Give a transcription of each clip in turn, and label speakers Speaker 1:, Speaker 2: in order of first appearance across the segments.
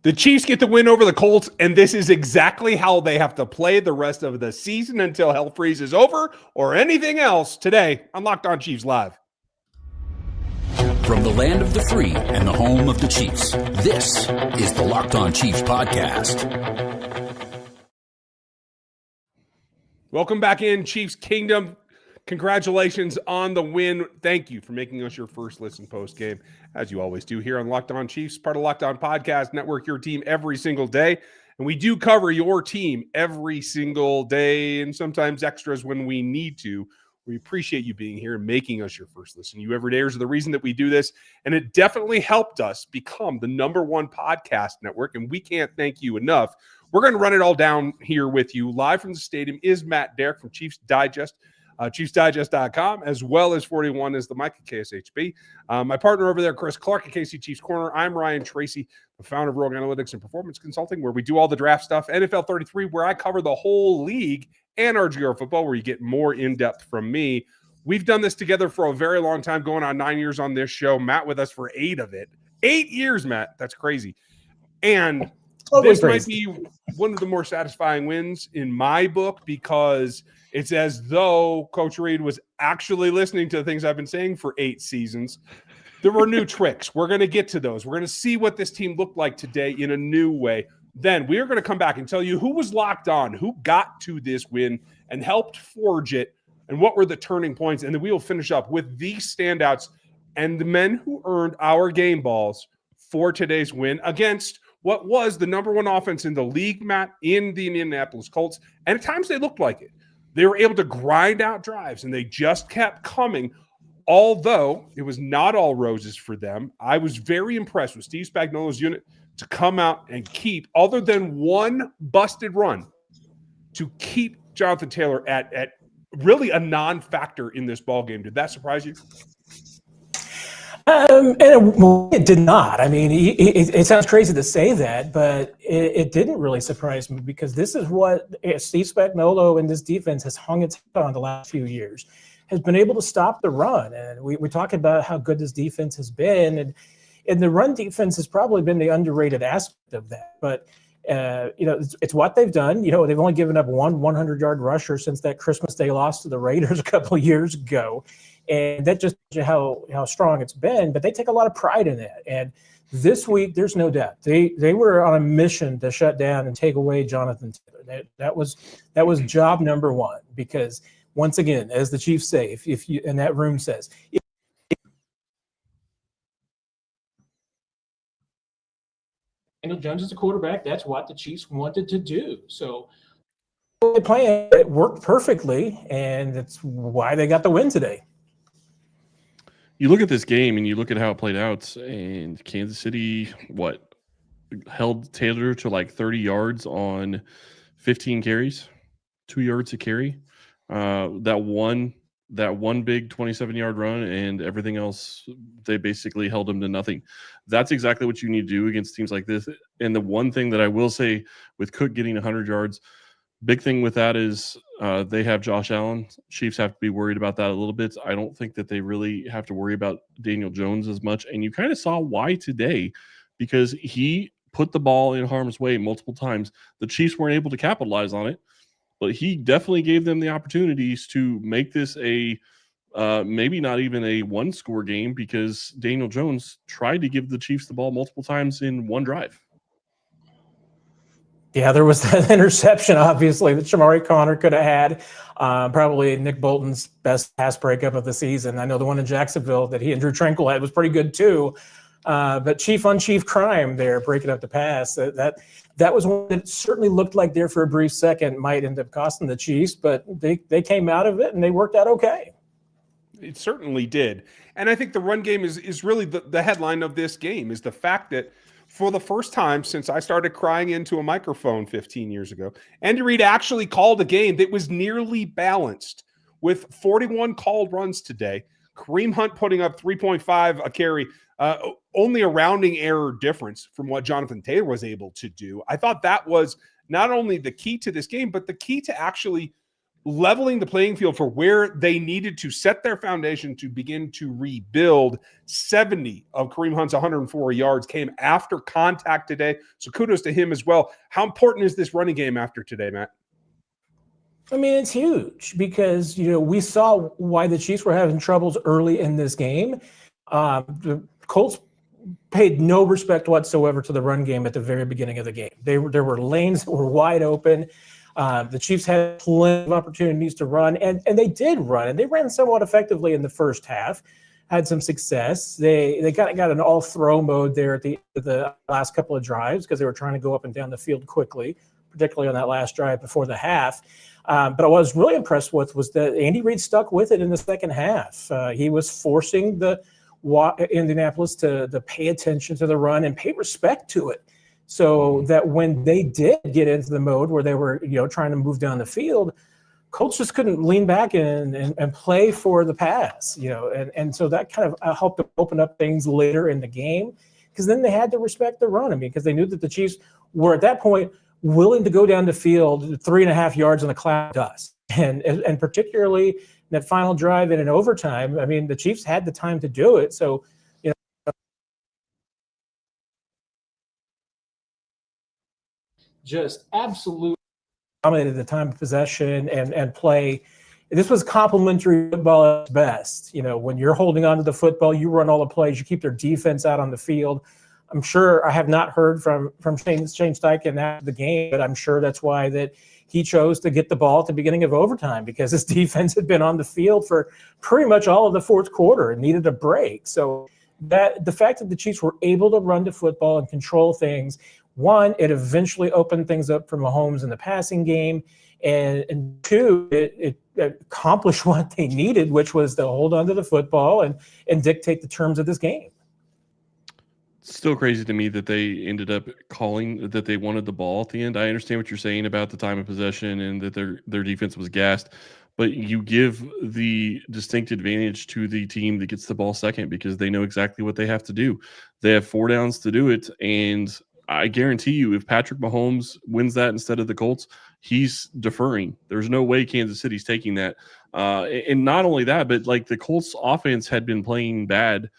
Speaker 1: The Chiefs get the win over the Colts, and this is exactly how they have to play the rest of the season until hell freezes over or anything else today on Locked On Chiefs Live.
Speaker 2: From the land of the free and the home of the Chiefs, this is the Locked On Chiefs podcast.
Speaker 1: Welcome back in, Chiefs Kingdom. Congratulations on the win. Thank you for making us your first listen post-game, as you always do here on Locked On Chiefs, part of Locked On Podcast Network, your team every single day. And we do cover your team every single day and sometimes extras when we need to. We appreciate you being here and making us your first listen. You everydayers are the reason that we do this, and it definitely helped us become the #1 podcast network, and we can't thank you enough. We're going to run it all down here with you. Live from the stadium is Matt Derrick from Chiefs Digest. ChiefsDigest.com, as well as 41 is the Mike at KSHB. My partner over there, Chris Clark at KC Chiefs Corner. I'm Ryan Tracy, the founder of Rogue Analytics and Performance Consulting, where we do all the draft stuff. NFL 33, where I cover the whole league, and RGR Football, where you get more in-depth from me. We've done this together for a very long time, going on 9 years on this show. Matt with us for 8 of it. 8 years, Matt. That's crazy. And this might be one of the more satisfying wins in my book, because it's as though Coach Reid was actually listening to the things I've been saying for 8 seasons. There were new tricks. We're going to get to those. We're going to see what this team looked like today in a new way. Then we are going to come back and tell you who was locked on, who got to this win and helped forge it, and what were the turning points. And then we will finish up with the standouts and the men who earned our game balls for today's win against what was the #1 offense in the league, Matt, in the Indianapolis Colts. And at times they looked like it. They were able to grind out drives, and they just kept coming, although it was not all roses for them. I was very impressed with Steve Spagnuolo's unit to come out and keep, other than one busted run, to keep Jonathan Taylor at really a non-factor in this ballgame. Did that surprise you?
Speaker 3: It did not. I mean, it sounds crazy to say that, but it didn't really surprise me, because this is what Steve Spagnuolo and this defense has hung its head on the last few years, has been able to stop the run. And we talk about how good this defense has been, and the run defense has probably been the underrated aspect of that. But it's what they've done. They've only given up one 100-yard rusher since that Christmas Day loss to the Raiders a couple of years ago. And that just shows you how strong it's been, but they take a lot of pride in that. And this week, there's no doubt they were on a mission to shut down and take away Jonathan Taylor. That was job #1, because once again, as the Chiefs say, if you in that room says, Daniel Jones is the quarterback, that's what the Chiefs wanted to do. So the plan, it worked perfectly, and that's why they got the win today.
Speaker 4: You look at this game and you look at how it played out, and Kansas City, held Taylor to like 30 yards on 15 carries, 2 yards a carry. That one big 27-yard run, and everything else, they basically held him to nothing. That's exactly what you need to do against teams like this. And the one thing that I will say with Cook getting 100 yards, big thing with that is they have Josh Allen. Chiefs have to be worried about that a little bit. I don't think that they really have to worry about Daniel Jones as much. And you kind of saw why today, because he put the ball in harm's way multiple times. The Chiefs weren't able to capitalize on it, but he definitely gave them the opportunities to make this a maybe not even a one-score game, because Daniel Jones tried to give the Chiefs the ball multiple times in one drive.
Speaker 3: Yeah, there was that interception, obviously, that Shamari Connor could have had. Probably Nick Bolton's best pass breakup of the season. I know the one in Jacksonville that he and Drew Tranquil had was pretty good too. But chief on chief crime there, breaking up the pass. That was one that certainly looked like there for a brief second might end up costing the Chiefs, but they came out of it and they worked out okay.
Speaker 1: It certainly did. And I think the run game is really the headline of this game, is the fact that for the first time since I started crying into a microphone 15 years ago, Andy Reid actually called a game that was nearly balanced with 41 called runs today. Kareem Hunt putting up 3.5 a carry, only a rounding error difference from what Jonathan Taylor was able to do. I thought that was not only the key to this game, but the key to actually leveling the playing field for where they needed to set their foundation to begin to rebuild. 70 of Kareem Hunt's 104 yards came after contact today. So kudos to him as well. How important is this running game after today, Matt?
Speaker 3: I mean, it's huge because, we saw why the Chiefs were having troubles early in this game. The Colts paid no respect whatsoever to the run game at the very beginning of the game. There were lanes that were wide open. The Chiefs had plenty of opportunities to run, and they did run, and they ran somewhat effectively in the first half, had some success. They got an all-throw mode there at the last couple of drives because they were trying to go up and down the field quickly, particularly on that last drive before the half. But what I was really impressed with was that Andy Reid stuck with it in the second half. He was forcing the Indianapolis to pay attention to the run and pay respect to it, so that when they did get into the mode where they were, trying to move down the field, Colts just couldn't lean back and play for the pass, and so that kind of helped to open up things later in the game, because then they had to respect the run. I mean, because they knew that the Chiefs were at that point willing to go down the field 3.5 yards in a cloud of dust, and particularly that final drive in an overtime. I mean, the Chiefs had the time to do it. So, just absolutely dominated the time of possession and play. This was complementary football at its best. When you're holding on to the football, you run all the plays, you keep their defense out on the field. I'm sure I have not heard from Shane Steichen after the game, but I'm sure that's why that he chose to get the ball at the beginning of overtime, because his defense had been on the field for pretty much all of the fourth quarter and needed a break. So that the fact that the Chiefs were able to run the football and control things, one, it eventually opened things up for Mahomes in the passing game, and two, it accomplished what they needed, which was to hold on to the football and dictate the terms of this game.
Speaker 4: It's still crazy to me that they ended up calling that they wanted the ball at the end. I understand what you're saying about the time of possession and that their defense was gassed, but you give the distinct advantage to the team that gets the ball second because they know exactly what they have to do. They have 4 downs to do it, and I guarantee you if Patrick Mahomes wins that instead of the Colts, he's deferring. There's no way Kansas City's taking that. And not only that, but like the Colts offense had been playing bad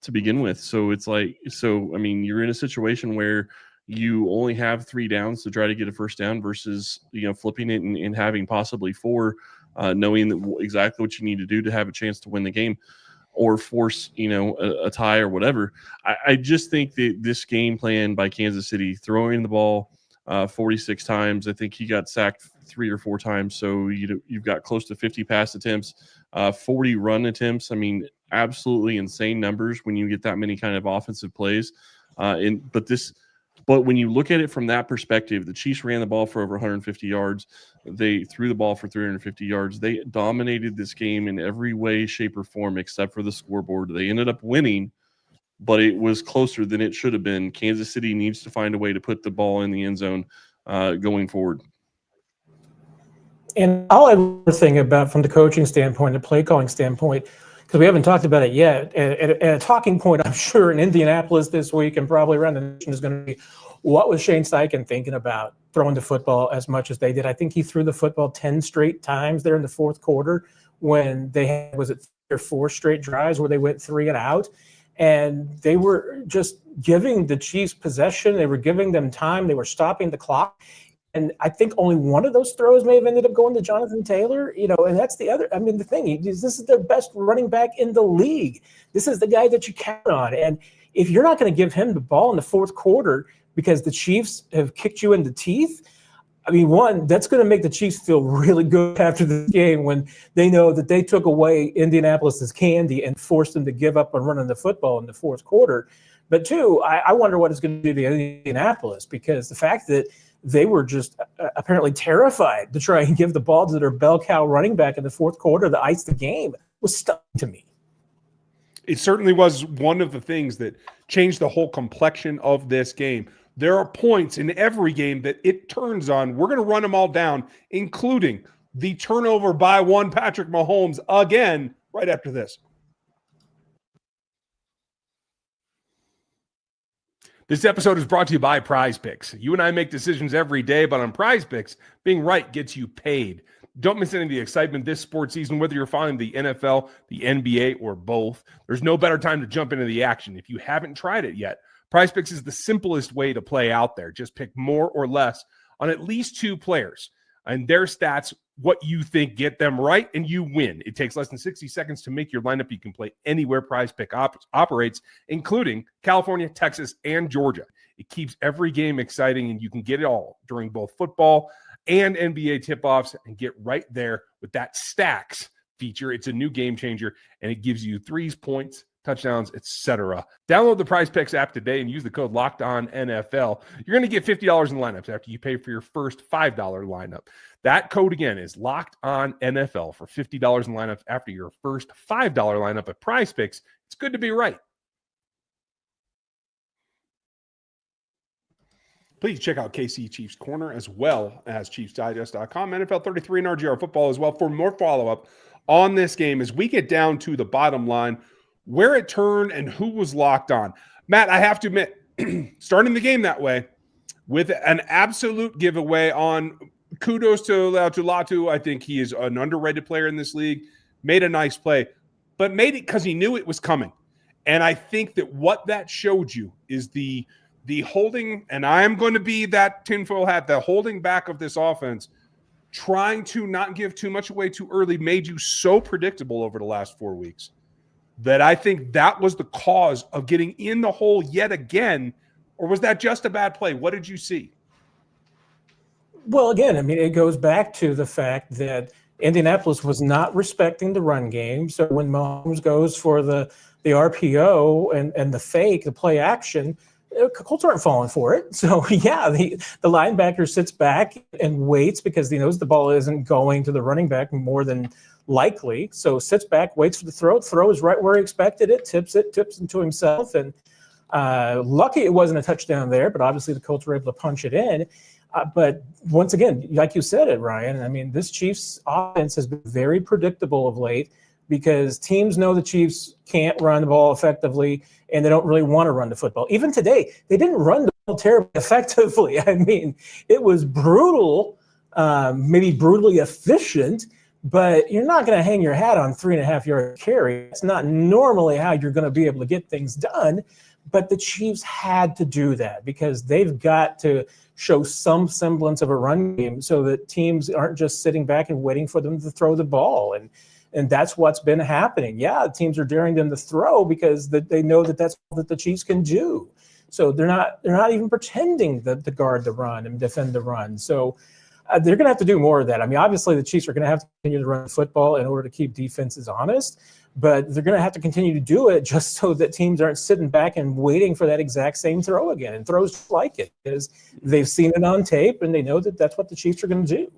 Speaker 4: to begin with. So it's like, I mean, you're in a situation where you only have 3 downs to try to get a first down versus, flipping it and having possibly 4, knowing that exactly what you need to do to have a chance to win the game or force, a tie or whatever. I just think that this game plan by Kansas City, throwing the ball 46 times, I think he got sacked 3 or 4 times. So you've got close to 50 pass attempts, 40 run attempts. I mean, absolutely insane numbers when you get that many kind of offensive plays. But when you look at it from that perspective, the Chiefs ran the ball for over 150 yards. They threw the ball for 350 yards. They dominated this game in every way, shape, or form except for the scoreboard. They ended up winning, but it was closer than it should have been. Kansas City needs to find a way to put the ball in the end zone going forward.
Speaker 3: And I'll add one thing about from the coaching standpoint, the play calling standpoint, because we haven't talked about it yet. And a talking point, I'm sure, in Indianapolis this week and probably around the nation is going to be, what was Shane Steichen thinking about throwing the football as much as they did? I think he threw the football 10 straight times there in the fourth quarter when they had, was it 3 or 4 straight drives where they went 3 and out? And they were just giving the Chiefs possession. They were giving them time. They were stopping the clock. And I think only one of those throws may have ended up going to Jonathan Taylor, and that's the other. I mean, the thing is, this is their best running back in the league. This is the guy that you count on. And if you're not going to give him the ball in the fourth quarter because the Chiefs have kicked you in the teeth, I mean, one, that's going to make the Chiefs feel really good after the game when they know that they took away Indianapolis's candy and forced them to give up on running the football in the fourth quarter. But two, I wonder what it's going to do to Indianapolis, because the fact that they were just apparently terrified to try and give the ball to their bell cow running back in the fourth quarter to ice the game was stunning to me.
Speaker 1: It certainly was one of the things that changed the whole complexion of this game. There are points in every game that it turns on. We're going to run them all down, including the turnover by one Patrick Mahomes again right after this. This episode is brought to you by Prize Picks. You and I make decisions every day, but on Prize Picks, being right gets you paid. Don't miss any of the excitement this sports season, whether you're following the NFL, the NBA, or both. There's no better time to jump into the action. If you haven't tried it yet, PrizePicks is the simplest way to play out there. Just pick more or less on at least 2 players and their stats, what you think, get them right, and you win. It takes less than 60 seconds to make your lineup. You can play anywhere PrizePicks operates, including California, Texas, and Georgia. It keeps every game exciting, and you can get it all during both football and NBA tip-offs and get right there with that stacks feature. It's a new game changer, and it gives you threes, points, touchdowns, etc. Download the PrizePicks app today and use the code LOCKEDONNFL. You're going to get $50 in lineups after you pay for your first $5 lineup. That code again is LOCKEDONNFL for $50 in lineups after your first $5 lineup at PrizePicks. It's good to be right. Please check out KC Chiefs Corner as well as ChiefsDigest.com, NFL 33 and RGR Football as well for more follow-up on this game as we get down to the bottom line, where it turned and who was locked on. Matt, I have to admit, starting the game that way with an absolute giveaway on kudos to Latu. I think he is an underrated player in this league, made a nice play, but made it because he knew it was coming. And I think that what that showed you is the holding, and I am going to be that tinfoil hat, the holding back of this offense, trying to not give too much away too early, made you so predictable over the last 4 weeks that I think that was the cause of getting in the hole yet again. Or was that just a bad play? What did you see?
Speaker 3: Well, again, I mean, it goes back to the fact that Indianapolis was not respecting the run game. So when Mahomes goes for the RPO and the fake, the play action, Colts aren't falling for it. So, yeah, the linebacker sits back and waits because he knows the ball isn't going to the running back more than likely. So sits back, waits for the throw. Throw is right where he expected it, tips into himself. And lucky it wasn't a touchdown there, but obviously the Colts were able to punch it in. But once again, like you said it, Ryan, I mean, this Chiefs offense has been very predictable of late because teams know the Chiefs can't run the ball effectively and they don't really want to run the football. Even today, they didn't run the ball terribly effectively. I mean, it was brutal, maybe brutally efficient, but you're not going to hang your hat on 3.5-yard carry. It's not normally how you're going to be able to get things done. But the Chiefs had to do that because they've got to show some semblance of a run game so that teams aren't just sitting back and waiting for them to throw the ball. And that's what's been happening. Yeah, teams are daring them to throw because they know that that's what the Chiefs can do. So they're not even pretending to guard the run and defend the run. So they're going to have to do more of that. I mean, obviously the Chiefs are going to have to continue to run football in order to keep defenses honest, but they're going to have to continue to do it just so that teams aren't sitting back and waiting for that exact same throw again and throws like it because they've seen it on tape and they know that that's what the Chiefs are going to do.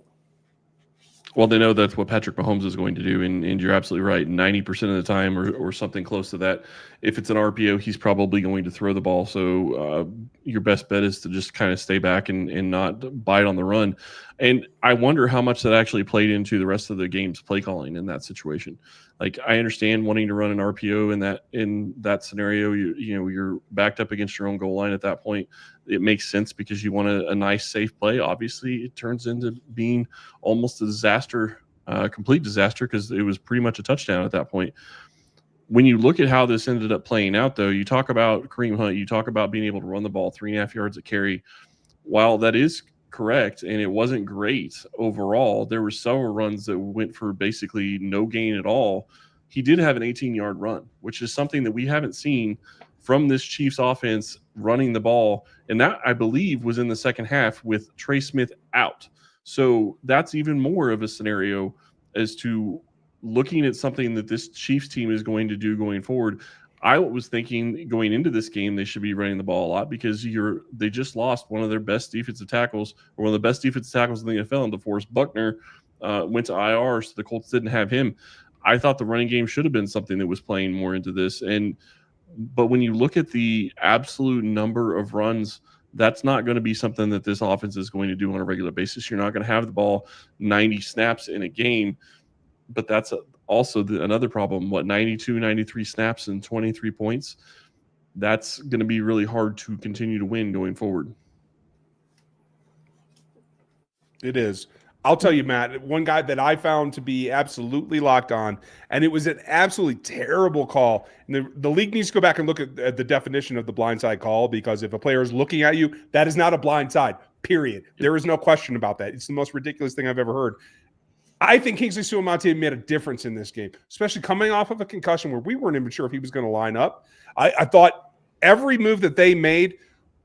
Speaker 4: Well, they know that's what Patrick Mahomes is going to do, and you're absolutely right. 90% of the time or something close to that, if it's an RPO, he's probably going to throw the ball. So your best bet is to just kind of stay back and not bite on the run. And I wonder how much that actually played into the rest of the game's play calling in that situation. Like, I understand wanting to run an RPO in that scenario. You're backed up against your own goal line at that point. It makes sense because you want a nice, safe play. Obviously, it turns into being almost a disaster, complete disaster, because it was pretty much a touchdown at that point. When you look at how this ended up playing out, though, you talk about Kareem Hunt, you talk about being able to run the ball 3.5 yards a carry. While that is correct, and it wasn't great overall, there were several runs that went for basically no gain at all. He did have an 18-yard run, which is something that we haven't seen from this Chiefs offense running the ball. And that, I believe, was in the second half with Trey Smith out. So that's even more of a scenario as to looking at something that this Chiefs team is going to do going forward. I was thinking going into this game, they should be running the ball a lot because they just lost one of their best defensive tackles, or one of the best defensive tackles in the NFL, and DeForest Buckner went to IR, so the Colts didn't have him. I thought the running game should have been something that was playing more into this. But when you look at the absolute number of runs, that's not going to be something that this offense is going to do on a regular basis. You're not going to have the ball 90 snaps in a game, but that's also another problem. 92, 93 snaps and 23 points? That's going to be really hard to continue to win going forward.
Speaker 1: It is. I'll tell you, Matt, one guy that I found to be absolutely locked on, and it was an absolutely terrible call. And the league needs to go back and look at the definition of the blindside call, because if a player is looking at you, that is not a blindside, period. There is no question about that. It's the most ridiculous thing I've ever heard. I think Kingsley Suamataia made a difference in this game, especially coming off of a concussion where we weren't even sure if he was going to line up. I thought every move that they made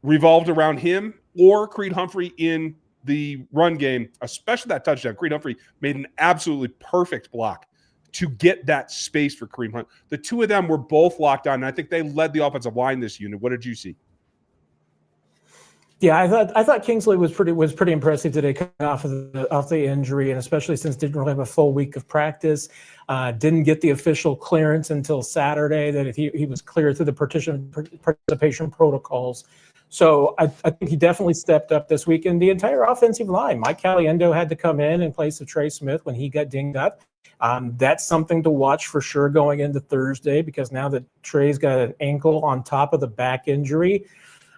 Speaker 1: revolved around him or Creed Humphrey in the run game, especially that touchdown. Creed Humphrey made an absolutely perfect block to get that space for Kareem Hunt. The two of them were both locked on, and I think they led the offensive line this unit. What did you see?
Speaker 3: Yeah, I thought Kingsley was pretty impressive today, coming off the injury, and especially since didn't really have a full week of practice. Didn't get the official clearance until Saturday that he was clear through the participation protocols. So I think he definitely stepped up this week. And the entire offensive line, Mike Caliendo had to come in place of Trey Smith when he got dinged up. That's something to watch for sure going into Thursday, because now that Trey's got an ankle on top of the back injury,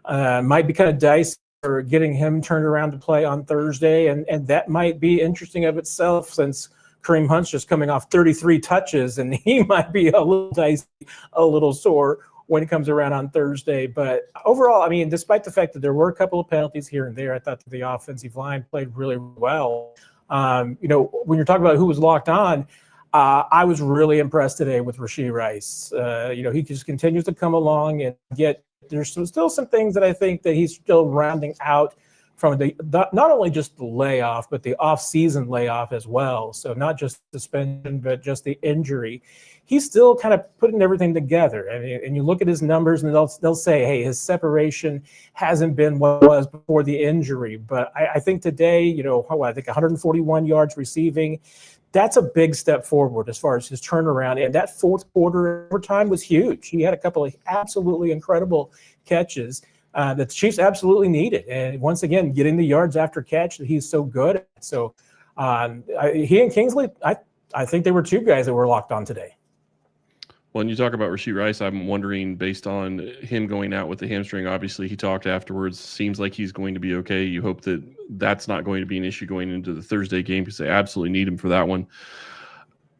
Speaker 3: might be kind of dicey for getting him turned around to play on Thursday. And that might be interesting of itself, since Kareem Hunt's just coming off 33 touches, and he might be a little dicey, a little sore when it comes around on Thursday. But overall, I mean, despite the fact that there were a couple of penalties here and there, I thought that the offensive line played really well. When you're talking about who was locked on, I was really impressed today with Rashee Rice. He just continues to come along, and yet there's still some things that I think that he's still rounding out from not only just the layoff, but the off-season layoff as well. So not just suspension, but just the injury. He's still kind of putting everything together. I mean, and you look at his numbers, and they'll say, hey, his separation hasn't been what it was before the injury. But I think today, I think 141 yards receiving. That's a big step forward as far as his turnaround. And that fourth quarter overtime was huge. He had a couple of absolutely incredible catches that the Chiefs absolutely needed. And once again, getting the yards after catch that he's so good at. So he and Kingsley, I think they were two guys that were locked on today.
Speaker 4: When you talk about Rashee Rice, I'm wondering, based on him going out with the hamstring, obviously he talked afterwards, seems like he's going to be okay. You hope that that's not going to be an issue going into the Thursday game, because they absolutely need him for that one.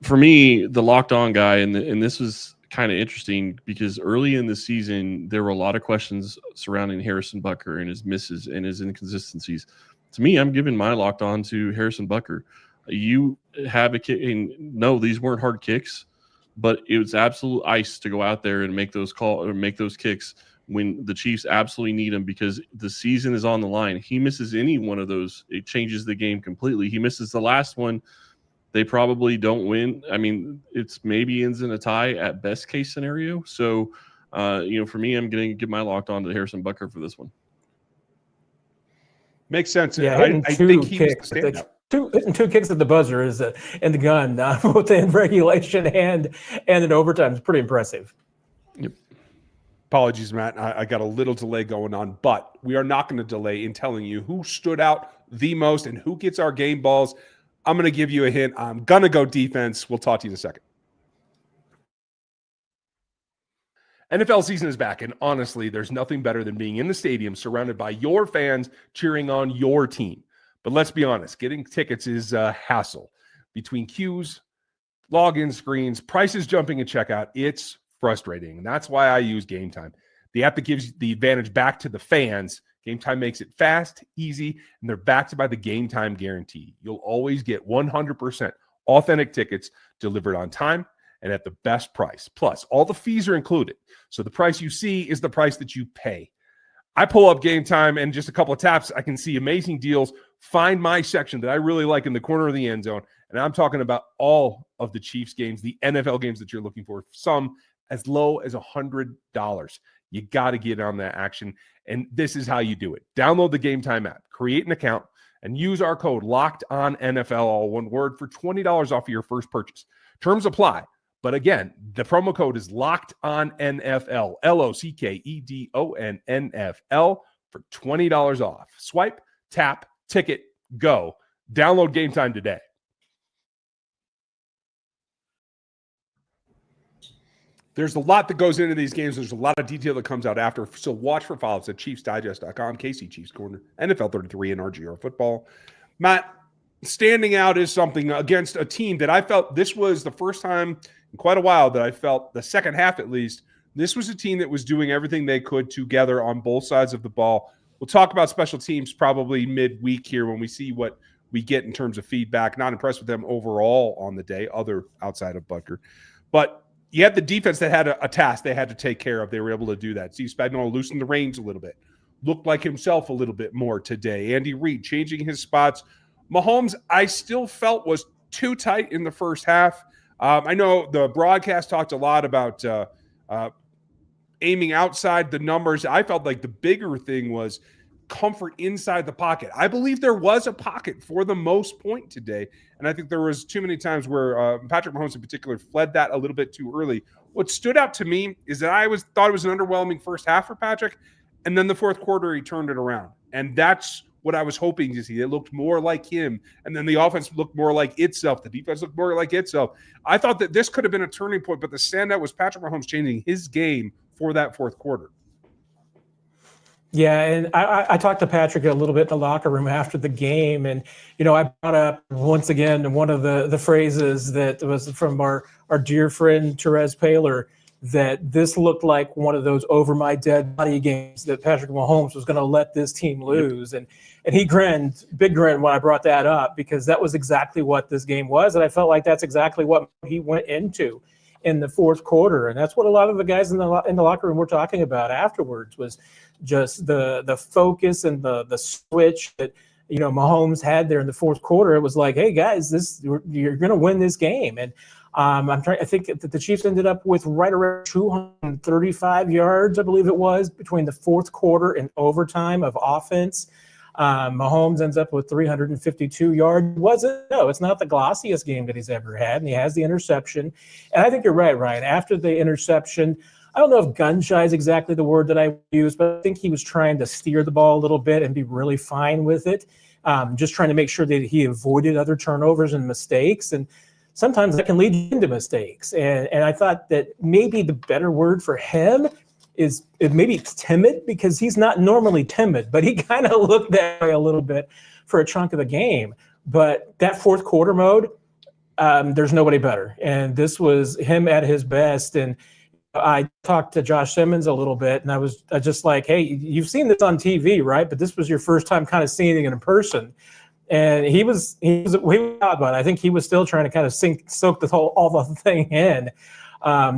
Speaker 4: For me, the locked on guy, and this was kind of interesting, because early in the season, there were a lot of questions surrounding Harrison Butker and his misses and his inconsistencies. To me, I'm giving my locked on to Harrison Butker. You have a kick, and no, these weren't hard kicks, but it was absolute ice to go out there and make those kicks when the Chiefs absolutely need him, because the season is on the line. He misses any one of those, it changes the game completely. He misses the last one, they probably don't win. I mean, it's maybe ends in a tie at best case scenario. So, for me, I'm going to give my locked on to Harrison Butker for this one.
Speaker 1: Makes sense.
Speaker 3: Yeah,
Speaker 1: I think he was
Speaker 3: hitting two kicks at the buzzer is in the gun, both in regulation and in overtime, is pretty impressive.
Speaker 4: Yep.
Speaker 1: Apologies, Matt. I got a little delay going on, but we are not going to delay in telling you who stood out the most and who gets our game balls. I'm going to give you a hint. I'm going to go defense. We'll talk to you in a second. NFL season is back, and honestly, there's nothing better than being in the stadium surrounded by your fans cheering on your team. But let's be honest, getting tickets is a hassle. Between queues, login screens, prices jumping at checkout, it's frustrating. And that's why I use Game Time, the app that gives the advantage back to the fans. Game Time makes it fast, easy, and they're backed by the Game Time guarantee. You'll always get 100% authentic tickets delivered on time and at the best price. Plus, all the fees are included. So the price you see is the price that you pay. I pull up Game Time, and just a couple of taps, I can see amazing deals. Find my section that I really like in the corner of the end zone. And I'm talking about all of the Chiefs games, the NFL games that you're looking for, some as low as $100. You got to get on that action. And this is how you do it. Download the Game Time app, create an account, and use our code LOCKEDONNFL, all one word, for $20 off of your first purchase. Terms apply. But again, the promo code is LOCKEDONNFL, LOCKEDONNFL, for $20 off. Swipe, tap, ticket, go. Download Game Time today. There's a lot that goes into these games. There's a lot of detail that comes out after. So watch for follow-ups at ChiefsDigest.com, KC Chiefs Corner, NFL 33, and RGR Football. Matt, standing out is something against a team that I felt this was the first time in quite a while that I felt the second half, at least, this was a team that was doing everything they could together on both sides of the ball. We'll talk about special teams probably midweek here when we see what we get in terms of feedback. Not impressed with them overall on the day, other outside of Butker. But you had the defense that had a task they had to take care of. They were able to do that. Steve Spagnuolo loosened the reins a little bit. Looked like himself a little bit more today. Andy Reid changing his spots. Mahomes, I still felt was too tight in the first half. I know the broadcast talked a lot about aiming outside the numbers. I felt like the bigger thing was comfort inside the pocket. I believe there was a pocket for the most point today, and I think there was too many times where Patrick Mahomes in particular fled that a little bit too early. What stood out to me is that I thought it was an underwhelming first half for Patrick, and then the fourth quarter he turned it around, and that's what I was hoping to see. It looked more like him, and then the offense looked more like itself. The defense looked more like itself. I thought that this could have been a turning point, but the standout was Patrick Mahomes changing his game for that fourth quarter.
Speaker 3: Yeah, and I talked to Patrick a little bit in the locker room after the game, and I brought up once again one of the phrases that was from our dear friend Therese Paylor, that this looked like one of those over my dead body games that Patrick Mahomes was going to let this team lose. And he grinned, big grin when I brought that up, because that was exactly what this game was. And I felt like that's exactly what he went into in the fourth quarter. And that's what a lot of the guys in the locker room were talking about afterwards, was just the focus and the switch that Mahomes had there in the fourth quarter. It was like, hey guys, you're going to win this game. And I think that the Chiefs ended up with right around 235 yards, I believe it was, between the fourth quarter and overtime of offense. Mahomes ends up with 352 yards. It's not the glossiest game that he's ever had, and he has the interception. And I think you're right, Ryan. After the interception, I don't know if gun shy is exactly the word that I use, but I think he was trying to steer the ball a little bit and be really fine with it, just trying to make sure that he avoided other turnovers and mistakes. And sometimes that can lead into mistakes. And I thought that maybe the better word for him is maybe timid, because he's not normally timid, but he kind of looked that way a little bit for a chunk of the game. But that fourth quarter mode, there's nobody better. And this was him at his best. And I talked to Josh Simmons a little bit, and I was just like, hey, you've seen this on TV, right? But this was your first time kind of seeing it in person. And he was out about it. I think he was still trying to kind of soak all the thing in,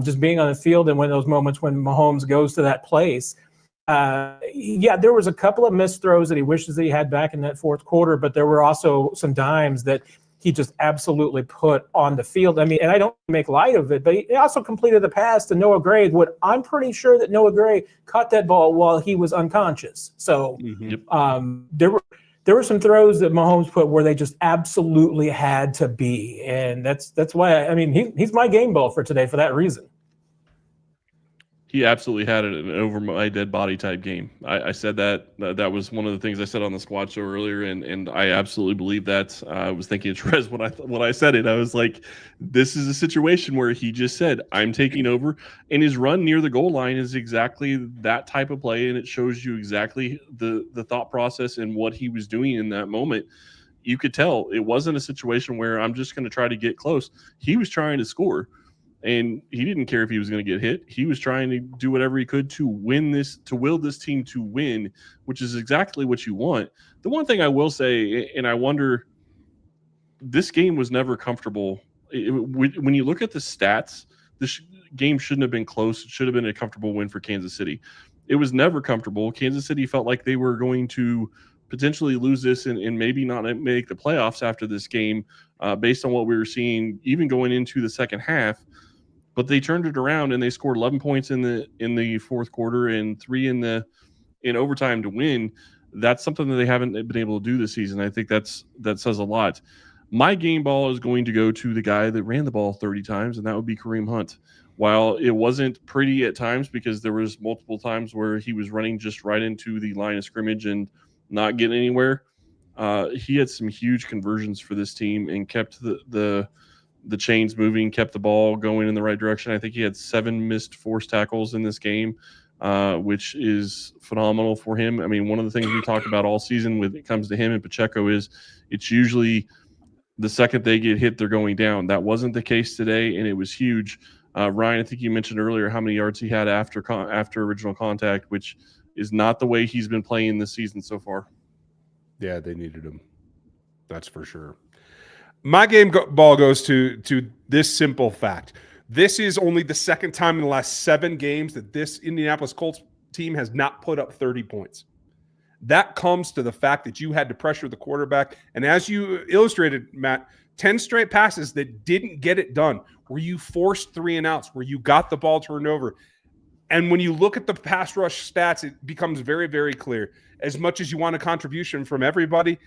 Speaker 3: just being on the field. And when those moments when Mahomes goes to that place, there was a couple of missed throws that he wishes that he had back in that fourth quarter, but there were also some dimes that he just absolutely put on the field. I mean, and I don't make light of it, but he also completed the pass to Noah Gray. I'm pretty sure that Noah Gray caught that ball while he was unconscious. So there were some throws that Mahomes put where they just absolutely had to be. And that's why, he's my game ball for today for that reason.
Speaker 4: He absolutely had an over my dead body type game. I said that was one of the things I said on the squad show earlier, and I absolutely believe that. I was thinking of Trez when I said it. I was like, this is a situation where he just said, I'm taking over, and his run near the goal line is exactly that type of play, and it shows you exactly the thought process and what he was doing in that moment. You could tell it wasn't a situation where I'm just going to try to get close. He was trying to score. And he didn't care if he was going to get hit. He was trying to do whatever he could to will this team to win, which is exactly what you want. The one thing I will say, and I wonder, this game was never comfortable. When you look at the stats, this game shouldn't have been close. It should have been a comfortable win for Kansas City. It was never comfortable. Kansas City felt like they were going to potentially lose this and maybe not make the playoffs after this game, based on what we were seeing, even going into the second half. But they turned it around and they scored 11 points in the fourth quarter and 3 in overtime to win. That's something that they haven't been able to do this season. I think that says a lot. My game ball is going to go to the guy that ran the ball 30 times, and that would be Kareem Hunt. While it wasn't pretty at times, because there was multiple times where he was running just right into the line of scrimmage and not getting anywhere, he had some huge conversions for this team and kept the chains moving, kept the ball going in the right direction. I think he had 7 missed forced tackles in this game, which is phenomenal for him. I mean, one of the things we talk about all season when it comes to him and Pacheco is it's usually the second they get hit, they're going down. That wasn't the case today, and it was huge. Ryan, I think you mentioned earlier how many yards he had after original contact, which is not the way he's been playing this season so far.
Speaker 1: Yeah, they needed him. That's for sure. My ball goes to this simple fact. This is only the second time in the last 7 games that this Indianapolis Colts team has not put up 30 points. That comes to the fact that you had to pressure the quarterback. And as you illustrated, Matt, 10 straight passes that didn't get it done, where you forced 3 and outs, where you got the ball turned over. And when you look at the pass rush stats, it becomes very, very clear. As much as you want a contribution from everybody,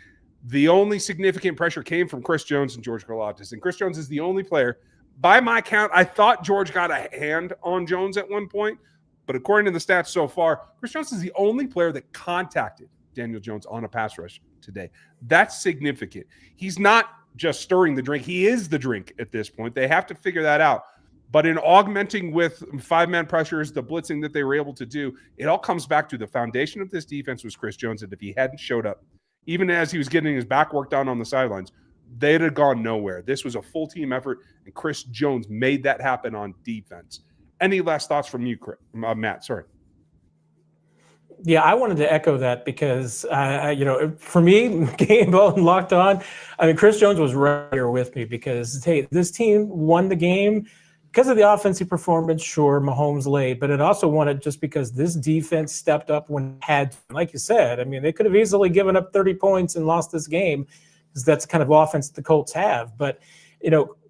Speaker 1: the only significant pressure came from Chris Jones and George Karlaftis. And Chris Jones is the only player. By my count, I thought George got a hand on Jones at one point, but according to the stats so far, Chris Jones is the only player that contacted Daniel Jones on a pass rush today. That's significant. He's not just stirring the drink. He is the drink at this point. They have to figure that out. But in augmenting with 5-man pressures, the blitzing that they were able to do, it all comes back to the foundation of this defense was Chris Jones. And if he hadn't showed up, even as he was getting his back work done on the sidelines, they'd have gone nowhere. This was a full team effort, and Chris Jones made that happen on defense. Any last thoughts from you, Matt? Sorry.
Speaker 3: Yeah, I wanted to echo that because, for me, game ball and locked on, I mean, Chris Jones was right here with me because, hey, this team won the game because of the offensive performance. Sure, Mahomes late, but it also won it just because this defense stepped up when it had to. Like you said, I mean, they could have easily given up 30 points and lost this game because that's the kind of offense the Colts have. But,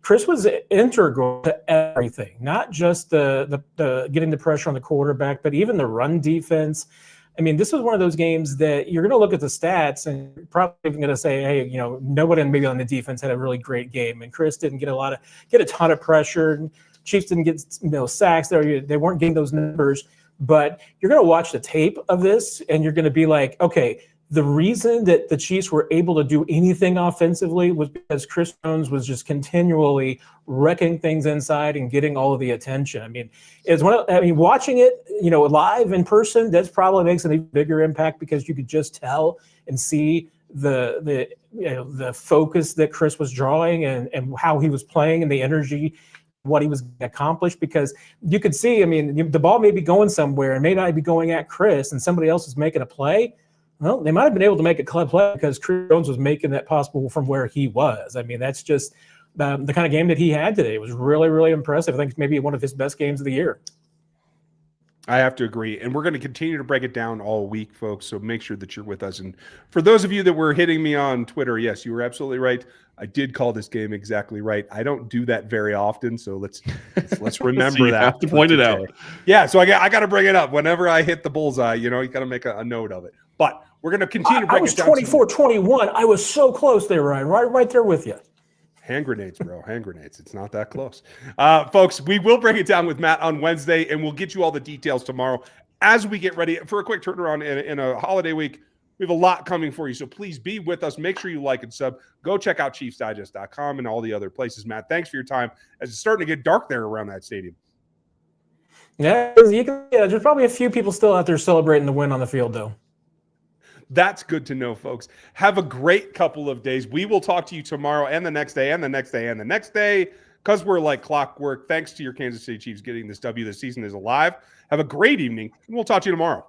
Speaker 3: Chris was integral to everything, not just the getting the pressure on the quarterback, but even the run defense. I mean, this was one of those games that you're going to look at the stats and you're probably even going to say, hey, nobody maybe on the defense had a really great game, and Chris didn't get a ton of pressure, and Chiefs didn't get sacks. They weren't getting those numbers, but you're going to watch the tape of this and you're going to be like, okay, the reason that the Chiefs were able to do anything offensively was because Chris Jones was just continually wrecking things inside and getting all of the attention. I mean, watching it, live in person, that probably makes an even bigger impact because you could just tell and see the focus that Chris was drawing and how he was playing and the energy, what he was going to accomplish, because you could see, I mean, the ball may be going somewhere and may not be going at Chris and somebody else is making a play. Well, they might have been able to make a club play because Chris Jones was making that possible from where he was. I mean, that's just the kind of game that he had today. It was really, really impressive. I think it's maybe one of his best games of the year.
Speaker 1: I have to agree. And we're going to continue to break it down all week, folks. So make sure that you're with us. And for those of you that were hitting me on Twitter, yes, you were absolutely right. I did call this game exactly right. I don't do that very often. So let's remember
Speaker 4: so you
Speaker 1: that.
Speaker 4: have to point it out.
Speaker 1: Yeah. So I got to bring it up whenever I hit the bullseye, you got to make a note of it. But we're going to continue to break it down. I was
Speaker 3: 24-21. I was so close there, Ryan. Right there with you.
Speaker 1: Hand grenades, bro. Hand grenades. It's not that close. Folks, we will break it down with Matt on Wednesday, and we'll get you all the details tomorrow as we get ready for a quick turnaround in a holiday week. We have a lot coming for you, so please be with us. Make sure you like and sub. Go check out ChiefsDigest.com and all the other places. Matt, thanks for your time, as it's starting to get dark there around that stadium.
Speaker 3: Yeah, there's probably a few people still out there celebrating the win on the field, though.
Speaker 1: That's good to know, folks. Have a great couple of days. We will talk to you tomorrow and the next day and the next day and the next day because we're like clockwork. Thanks to your Kansas City Chiefs getting this W. The season is alive. Have a great evening, and we'll talk to you tomorrow.